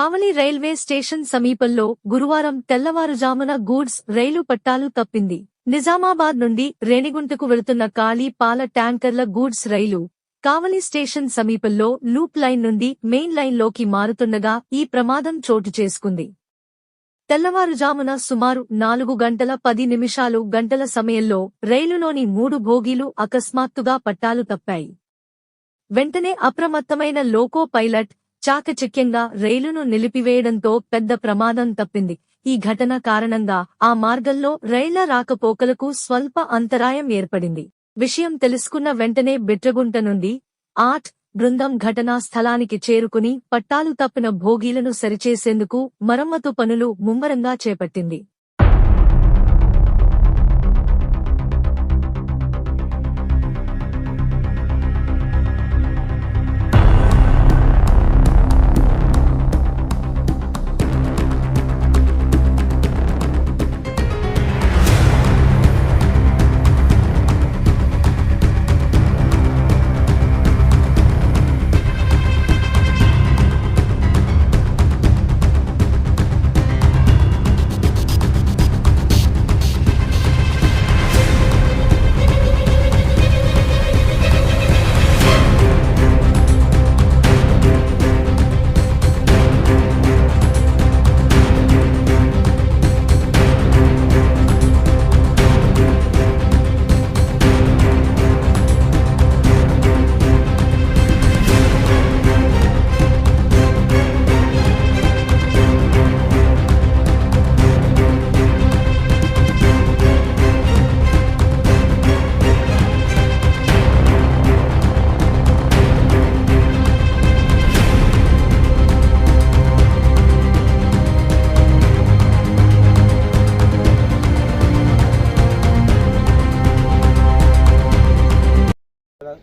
కావలి railway station సమీపంలో గురువారం తెల్లవారుజామున గూడ్స్ రైలు పట్టాలు తప్పింది. నిజామాబాద్ నుండి రేణిగుంటకు వెళుతున్న ఖాళీ పాల ట్యాంకర్ల గూడ్స్ రైలు కావలి స్టేషన్ సమీపంలో లూప్ లైన్ నుండి మెయిన్ లైన్లోకి మారుతుండగా ఈ ప్రమాదం చోటు చేసుకుంది. తెల్లవారుజామున సుమారు 4:10 గంటల సమయంలో రైలులోని 3 బోగీలు అకస్మాత్తుగా పట్టాలు తప్పాయి. వెంటనే అప్రమత్తమైన లోకో పైలట్ చాకచక్యంగా రైలును నిలిపివేయడంతో పెద్ద ప్రమాదం తప్పింది. ఈ ఘటన కారణంగా ఆ మార్గంలో రైళ్ల రాకపోకలకు స్వల్ప అంతరాయం ఏర్పడింది. విషయం తెలుసుకున్న వెంటనే బిట్రగుంట నుండి ఆర్ట్ బృందం ఘటనా స్థలానికి చేరుకుని పట్టాలు తప్పిన భోగీలను సరిచేసేందుకు మరమ్మతు పనులు ముమ్మరంగా చేపట్టింది.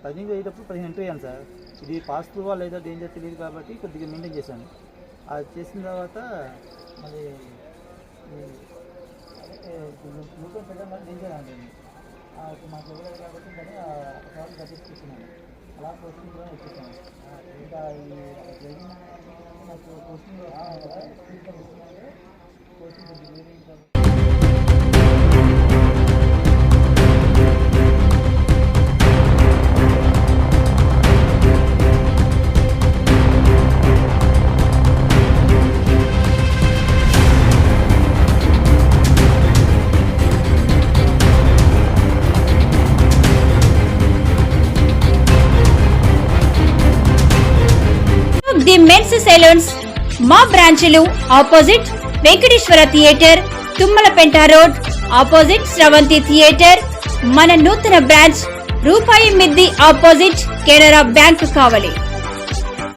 రన్నింగ్ అయ్యేటప్పుడు 15 ఎంట్రీ అయ్యాను సార్. ఇది పాస్ త్రూ లేదా డేంజర్ తెలియదు కాబట్టి కొద్దిగా మెయింటైన్ చేశాను. అది చేసిన తర్వాత మళ్ళీ గ్లూకోజ్ పెట్టడం వల్ల డేంజర్ అండి. మాకు ఇవ్వలేదు కాబట్టి దాన్ని సార్ గట్టిస్తున్నాను. అలా కోచింగ్ కూడా వచ్చేసాను. ఇంకా ఈ జరిగిన నాకు coaching coaching the men's salons మా బ్రాంచ్లు opposite Venkateswara theatre, Tummalapenta road, opposite Sravanthi theatre. మన నూతన బ్రాంచ్ రూపాయి మిద్ది ఆపోజిట్ కెనరా బ్యాంక్ కావలి.